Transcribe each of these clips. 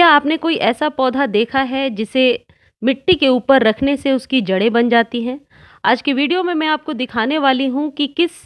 क्या आपने कोई ऐसा पौधा देखा है जिसे मिट्टी के ऊपर रखने से उसकी जड़ें बन जाती हैं? आज की वीडियो में मैं आपको दिखाने वाली हूँ कि किस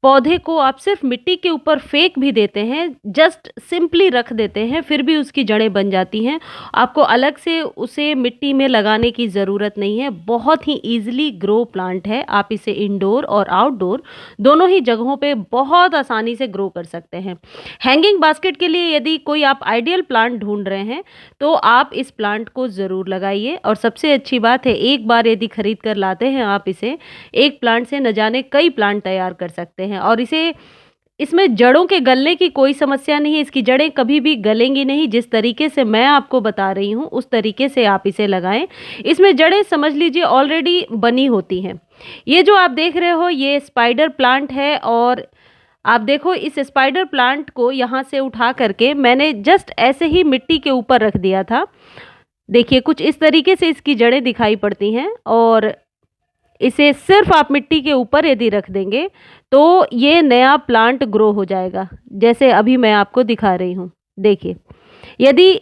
पौधे को आप सिर्फ मिट्टी के ऊपर फेंक भी देते हैं, जस्ट सिंपली रख देते हैं, फिर भी उसकी जड़ें बन जाती हैं। आपको अलग से उसे मिट्टी में लगाने की ज़रूरत नहीं है, बहुत ही ईज़िली ग्रो प्लांट है। आप इसे इंडोर और आउटडोर दोनों ही जगहों पे बहुत आसानी से ग्रो कर सकते हैं। हैंगिंग बास्केट के लिए यदि कोई आप आइडियल प्लांट ढूँढ रहे हैं, तो आप इस प्लांट को ज़रूर लगाइए और सबसे अच्छी बात है, एक बार यदि खरीद कर लाते हैं आप इसे, एक प्लांट से न जाने कई प्लांट तैयार कर सकते हैं और इसमें जड़ों के गलने की कोई समस्या नहीं है, इसकी जड़ें कभी भी गलेंगी नहीं। जिस तरीके से मैं आपको बता रही हूँ, उस तरीके से आप इसे लगाएँ। इसमें जड़ें समझ लीजिए ऑलरेडी बनी होती हैं। ये जो आप देख रहे हो, ये स्पाइडर प्लांट है और आप देखो इस स्पाइडर प्लांट को यहाँ से उठा करके मैंने जस्ट ऐसे ही मिट्टी के ऊपर रख दिया था। देखिए कुछ इस तरीके से इसकी जड़ें दिखाई पड़ती हैं और इसे सिर्फ आप मिट्टी के ऊपर यदि रख देंगे तो ये नया प्लांट ग्रो हो जाएगा, जैसे अभी मैं आपको दिखा रही हूँ। देखिए, यदि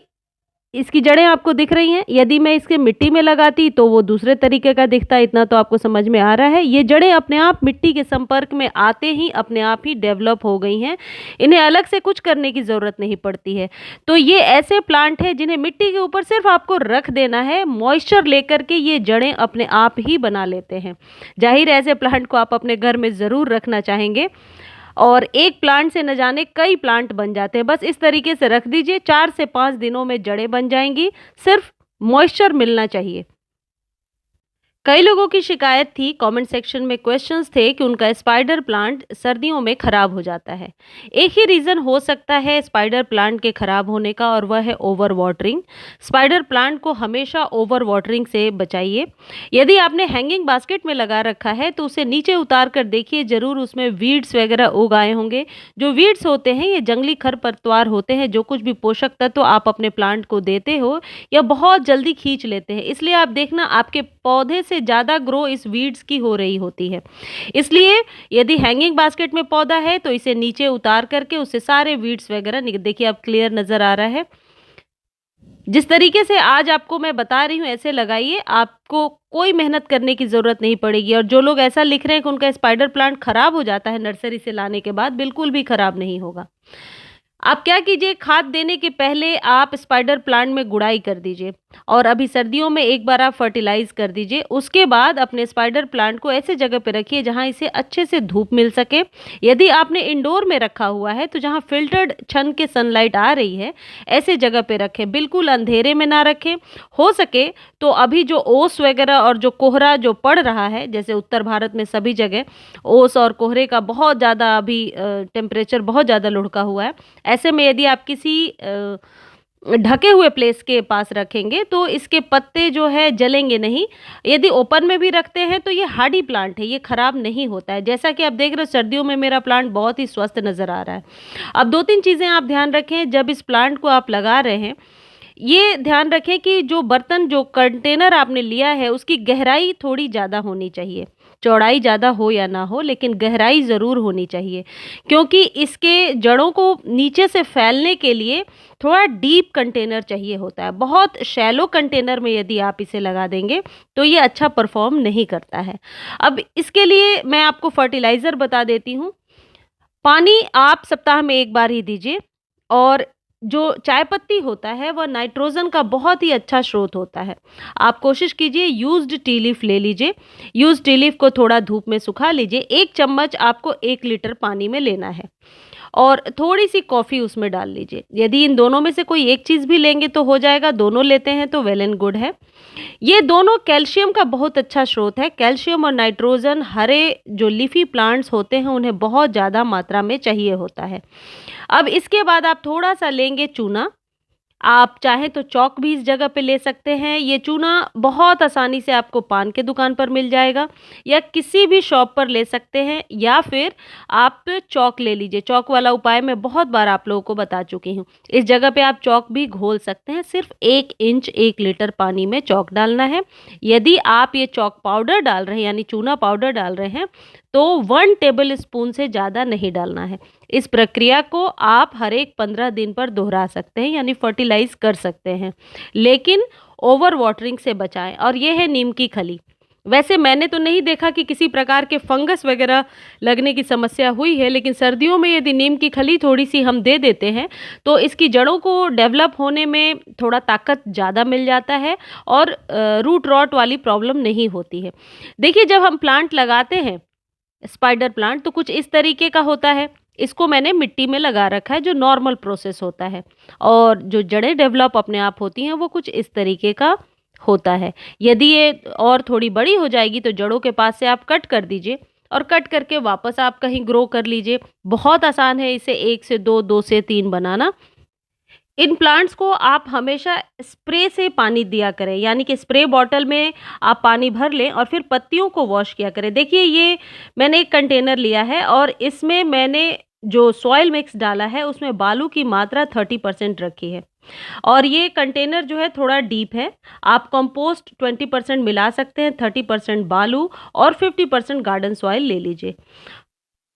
इसकी जड़ें आपको दिख रही हैं, यदि मैं इसके मिट्टी में लगाती तो वो दूसरे तरीके का दिखता, इतना तो आपको समझ में आ रहा है। ये जड़ें अपने आप मिट्टी के संपर्क में आते ही अपने आप ही डेवलप हो गई हैं, इन्हें अलग से कुछ करने की ज़रूरत नहीं पड़ती है। तो ये ऐसे प्लांट हैं जिन्हें मिट्टी के ऊपर सिर्फ आपको रख देना है, मॉइस्चर लेकर के ये जड़ें अपने आप ही बना लेते हैं। जाहिर है ऐसे प्लांट को आप अपने घर में ज़रूर रखना चाहेंगे और एक प्लांट से न जाने कई प्लांट बन जाते हैं। बस इस तरीके से रख दीजिए, 4 से 5 दिनों में जड़ें बन जाएंगी, सिर्फ मॉइस्चर मिलना चाहिए। कई लोगों की शिकायत थी, कमेंट सेक्शन में क्वेश्चंस थे कि उनका स्पाइडर प्लांट सर्दियों में खराब हो जाता है। एक ही रीज़न हो सकता है स्पाइडर प्लांट के खराब होने का और वह है ओवर वाटरिंग। स्पाइडर प्लांट को हमेशा ओवर वाटरिंग से बचाइए। यदि आपने हैंगिंग बास्केट में लगा रखा है तो उसे नीचे उतार कर देखिए, ज़रूर उसमें वीड्स वगैरह उग आए होंगे। जो वीड्स होते हैं ये जंगली खरपतवार होते हैं, जो कुछ भी पोषक तत्व आप अपने प्लांट को देते हो या बहुत जल्दी खींच लेते हैं। इसलिए आप देखना आपके पौधे से ज़्यादा ग्रो इस वीड्स की हो रही होती है। इसलिए यदि हैंगिंग बास्केट में पौधा है तो इसे नीचे उतार करके उससे सारे वीड्स वगैरह देखिए, अब क्लियर नज़र आ रहा है। जिस तरीके से आज आपको मैं बता रही हूँ ऐसे लगाइए, आपको कोई मेहनत करने की ज़रूरत नहीं पड़ेगी। और जो लोग ऐसा लिख रहे हैं कि उनका स्पाइडर प्लांट खराब हो जाता है नर्सरी से लाने के बाद, बिल्कुल भी खराब नहीं होगा। आप क्या कीजिए, खाद देने के पहले आप स्पाइडर प्लांट में गुड़ाई कर दीजिए और अभी सर्दियों में एक बार आप फर्टिलाइज कर दीजिए। उसके बाद अपने स्पाइडर प्लांट को ऐसे जगह पे रखिए जहां इसे अच्छे से धूप मिल सके। यदि आपने इंडोर में रखा हुआ है तो जहां फिल्टर्ड छन के सनलाइट आ रही है, ऐसे जगह पे रखें, बिल्कुल अंधेरे में ना रखें। हो सके तो अभी जो ओस वगैरह और जो कोहरा जो पड़ रहा है, जैसे उत्तर भारत में सभी जगह ओस और कोहरे का बहुत ज़्यादा अभी टेम्परेचर बहुत ज़्यादा लुढ़का हुआ है। ऐसे में यदि आप किसी ढके हुए प्लेस के पास रखेंगे तो इसके पत्ते जो है जलेंगे नहीं। यदि ओपन में भी रखते हैं तो ये हार्डी प्लांट है, ये खराब नहीं होता है। जैसा कि आप देख रहे हो सर्दियों में मेरा प्लांट बहुत ही स्वस्थ नज़र आ रहा है। अब 2-3 चीज़ें आप ध्यान रखें जब इस प्लांट को आप लगा रहे हैं। ये ध्यान रखें कि जो बर्तन, जो कंटेनर आपने लिया है, उसकी गहराई थोड़ी ज़्यादा होनी चाहिए। चौड़ाई ज़्यादा हो या ना हो, लेकिन गहराई ज़रूर होनी चाहिए, क्योंकि इसके जड़ों को नीचे से फैलने के लिए थोड़ा डीप कंटेनर चाहिए होता है। बहुत शैलो कंटेनर में यदि आप इसे लगा देंगे तो ये अच्छा परफॉर्म नहीं करता है। अब इसके लिए मैं आपको फर्टिलाइज़र बता देती हूँ। पानी आप सप्ताह में 1 बार ही दीजिए और जो चाय पत्ती होता है वह नाइट्रोजन का बहुत ही अच्छा स्रोत होता है। आप कोशिश कीजिए यूज्ड टी लीफ ले लीजिए। यूज्ड टी लीफ को थोड़ा धूप में सुखा लीजिए। 1 चम्मच आपको 1 लीटर पानी में लेना है और थोड़ी-सी कॉफ़ी उसमें डाल लीजिए। यदि इन दोनों में से कोई एक चीज़ भी लेंगे तो हो जाएगा, दोनों लेते हैं तो वेल एंड गुड है। ये दोनों कैल्शियम का बहुत अच्छा स्रोत है। कैल्शियम और नाइट्रोजन हरे जो लीफी प्लांट्स होते हैं उन्हें बहुत ज़्यादा मात्रा में चाहिए होता है। अब इसके बाद आप थोड़ा-सा लेंगे चूना। आप चाहें तो चॉक भी इस जगह पे ले सकते हैं। ये चूना बहुत आसानी से आपको पान के दुकान पर मिल जाएगा या किसी भी शॉप पर ले सकते हैं, या फिर आप चॉक ले लीजिए। चॉक वाला उपाय मैं बहुत बार आप लोगों को बता चुकी हूँ। इस जगह पे आप चॉक भी घोल सकते हैं। सिर्फ 1 इंच 1 लीटर पानी में चॉक डालना है। यदि आप ये चॉक पाउडर डाल रहे हैं यानी चूना पाउडर डाल रहे हैं तो 1 टेबल स्पून से ज़्यादा नहीं डालना है। इस प्रक्रिया को आप हर एक 15 दिन पर दोहरा सकते हैं, यानी फर्टिलाइज़ कर सकते हैं, लेकिन ओवर वाटरिंग से बचाएँ। और ये है नीम की खली। वैसे मैंने तो नहीं देखा कि किसी प्रकार के फंगस वगैरह लगने की समस्या हुई है, लेकिन सर्दियों में यदि नीम की खली थोड़ी-सी हम दे देते हैं, तो इसकी जड़ों को डेवलप होने में थोड़ा ताकत ज़्यादा मिल जाता है और रूट रॉट वाली प्रॉब्लम नहीं होती है। देखिए, जब हम प्लांट लगाते हैं, स्पाइडर प्लांट, तो कुछ इस तरीके का होता है। इसको मैंने मिट्टी में लगा रखा है, जो नॉर्मल प्रोसेस होता है, और जो जड़ें डेवलप अपने आप होती हैं, वो कुछ इस तरीके का होता है। यदि ये और थोड़ी बड़ी हो जाएगी तो जड़ों के पास से आप कट कर दीजिए और कट करके वापस आप कहीं ग्रो कर लीजिए। बहुत आसान है इसे 1 से 2, 2 से 3 बनाना। इन प्लांट्स को आप हमेशा स्प्रे से पानी दिया करें, यानी कि स्प्रे बॉटल में आप पानी भर लें और फिर पत्तियों को वॉश किया करें। देखिए, ये मैंने एक कंटेनर लिया है और इसमें मैंने जो सॉइल मिक्स डाला है उसमें बालू की मात्रा 30% रखी है, और ये कंटेनर जो है थोड़ा डीप है। आप कंपोस्ट 20% मिला सकते हैं, 30% बालू और 50% गार्डन सॉइल ले लीजिए।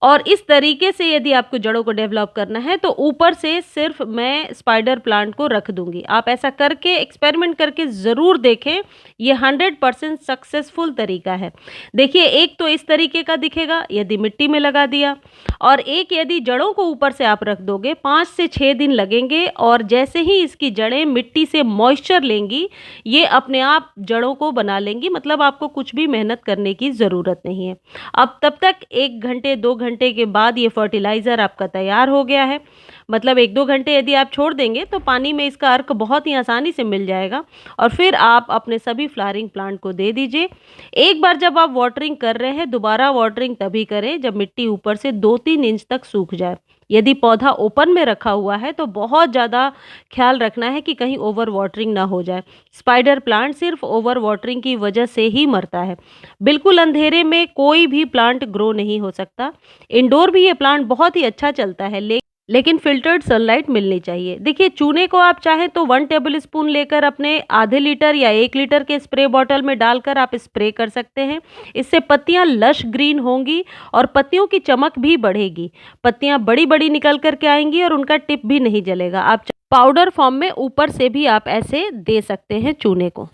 और इस तरीके से यदि आपको जड़ों को डेवलप करना है, तो ऊपर से सिर्फ मैं स्पाइडर प्लांट को रख दूंगी। आप ऐसा करके एक्सपेरिमेंट करके ज़रूर देखें, ये 100% सक्सेसफुल तरीका है। देखिए, एक तो इस तरीके का दिखेगा यदि मिट्टी में लगा दिया, और एक यदि जड़ों को ऊपर से आप रख दोगे, 5 से 6 दिन लगेंगे, और जैसे ही इसकी जड़ें मिट्टी से मॉइस्चर लेंगी, ये अपने आप जड़ों को बना लेंगी। मतलब आपको कुछ भी मेहनत करने की ज़रूरत नहीं है। अब तब तक 1 घंटे 2 घंटे के बाद ये फर्टिलाइज़र आपका तैयार हो गया है। मतलब 1-2 घंटे यदि आप छोड़ देंगे तो पानी में इसका अर्क बहुत ही आसानी से मिल जाएगा, और फिर आप अपने सभी फ्लावरिंग प्लांट को दे दीजिए। एक बार जब आप वाटरिंग कर रहे हैं, दोबारा वाटरिंग तभी करें जब मिट्टी ऊपर से 2-3 इंच तक सूख जाए। यदि पौधा ओपन में रखा हुआ है तो बहुत ज़्यादा ख्याल रखना है कि कहीं ओवर वाटरिंग ना हो जाए। स्पाइडर प्लांट सिर्फ ओवर वाटरिंग की वजह से ही मरता है। बिल्कुल अंधेरे में कोई भी प्लांट ग्रो नहीं हो सकता। इंडोर भी ये प्लांट बहुत ही अच्छा चलता है, लेकिन फ़िल्टर्ड सनलाइट मिलनी चाहिए। देखिए, चूने को आप चाहें तो 1 टेबलस्पून लेकर अपने आधे लीटर या 1 लीटर के स्प्रे बॉटल में डालकर आप स्प्रे कर सकते हैं। इससे पत्तियां लश ग्रीन होंगी और पत्तियों की चमक भी बढ़ेगी। पत्तियां बड़ी-बड़ी निकल कर के आएंगी और उनका टिप भी नहीं जलेगा। आप पाउडर फॉर्म में ऊपर से भी आप ऐसे दे सकते हैं चूने को।